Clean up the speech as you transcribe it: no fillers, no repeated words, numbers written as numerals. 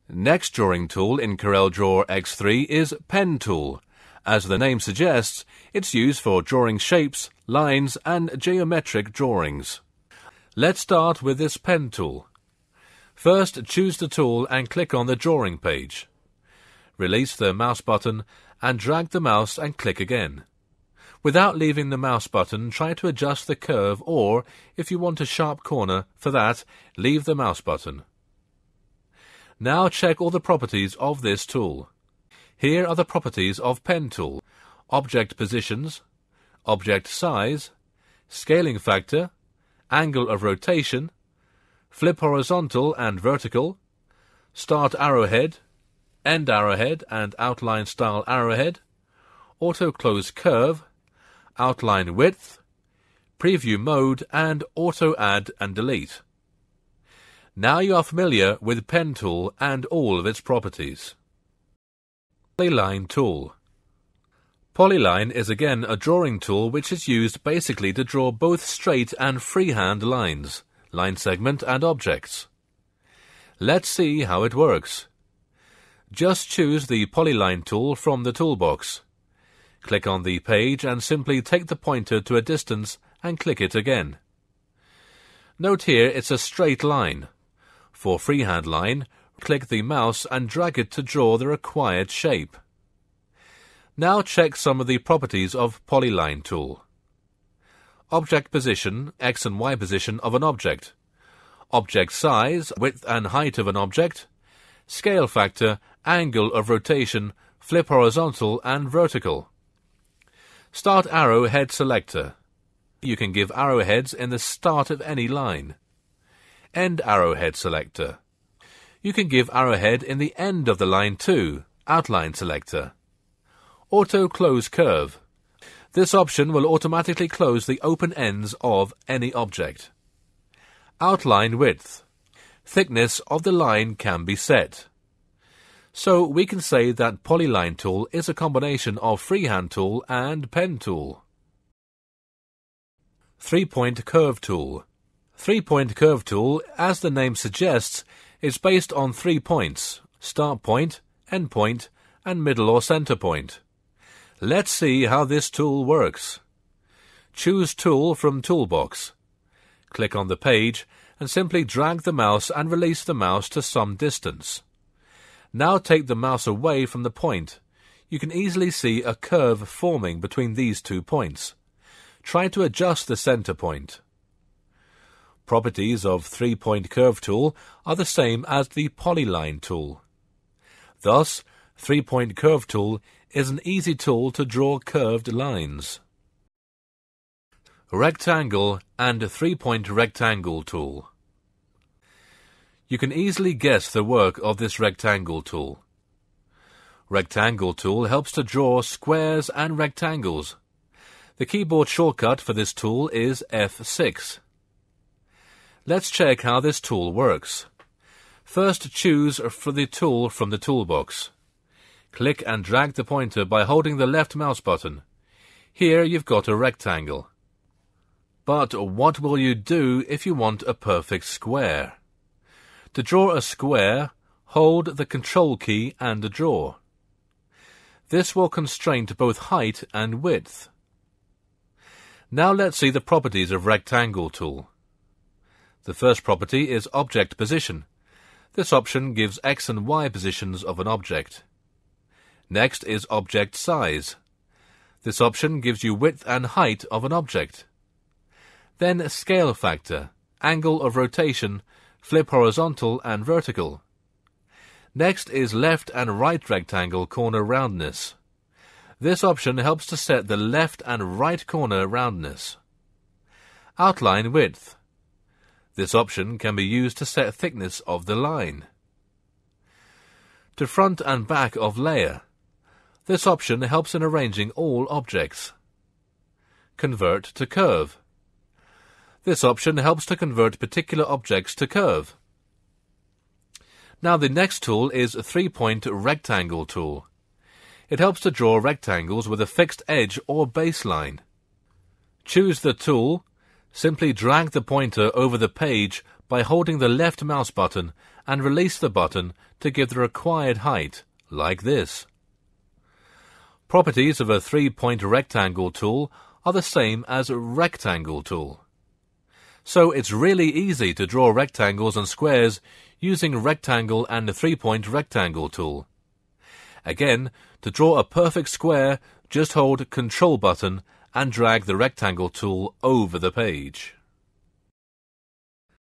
Next drawing tool in CorelDRAW X3 is Pen Tool. As the name suggests, it's used for drawing shapes, lines, and geometric drawings. Let's start with this Pen Tool. First, choose the tool and click on the drawing page. Release the mouse button and drag the mouse and click again. Without leaving the mouse button, try to adjust the curve, or, if you want a sharp corner, for that, leave the mouse button. Now check all the properties of this tool. Here are the properties of Pen Tool: object positions, object size, scaling factor, angle of rotation, flip horizontal and vertical, start arrowhead, end arrowhead and outline style arrowhead, auto close curve, outline width, preview mode, and auto add and delete. Now you are familiar with Pen Tool and all of its properties. Polyline Tool. Polyline is again a drawing tool which is used basically to draw both straight and freehand lines, line segment and objects. Let's see how it works. Just choose the Polyline tool from the toolbox. Click on the page and simply take the pointer to a distance and click it again. Note here it's a straight line. For freehand line, click the mouse and drag it to draw the required shape. Now check some of the properties of Polyline tool. Object position, X and Y position of an object. Object size, width and height of an object. Scale factor, angle of rotation, flip horizontal and vertical. Start arrowhead selector. You can give arrowheads in the start of any line. End arrowhead selector. You can give arrowhead in the end of the line too, outline selector. Auto close curve. This option will automatically close the open ends of any object. Outline width. Thickness of the line can be set. So we can say that Polyline tool is a combination of freehand tool and pen tool. 3-point curve tool. 3-point curve tool, as the name suggests, is based on 3 points: start point, end point, and middle or center point. Let's see how this tool works. Choose Tool from Toolbox. Click on the page and simply drag the mouse and release the mouse to some distance. Now take the mouse away from the point. You can easily see a curve forming between these 2 points. Try to adjust the center point. Properties of 3-point curve tool are the same as the Polyline tool. Thus, 3-point curve tool is an easy tool to draw curved lines. Rectangle and 3-point rectangle tool. You can easily guess the work of this rectangle tool. Rectangle tool helps to draw squares and rectangles. The keyboard shortcut for this tool is F6. Let's check how this tool works. First, choose for the tool from the toolbox. Click and drag the pointer by holding the left mouse button. Here you've got a rectangle. But what will you do if you want a perfect square? To draw a square, hold the Control key and draw. This will constrain both height and width. Now let's see the properties of rectangle tool. The first property is object position. This option gives X and Y positions of an object. Next is object size. This option gives you width and height of an object. Then scale factor, angle of rotation, flip horizontal and vertical. Next is left and right rectangle corner roundness. This option helps to set the left and right corner roundness. Outline width. This option can be used to set thickness of the line. To front and back of layer. This option helps in arranging all objects. Convert to curve. This option helps to convert particular objects to curve. Now the next tool is a 3-point rectangle tool. It helps to draw rectangles with a fixed edge or baseline. Choose the tool. Simply drag the pointer over the page by holding the left mouse button and release the button to give the required height, like this. Properties of a 3-point rectangle tool are the same as a rectangle tool. So it's really easy to draw rectangles and squares using rectangle and the 3-point rectangle tool. Again, to draw a perfect square, just hold Control button and drag the rectangle tool over the page.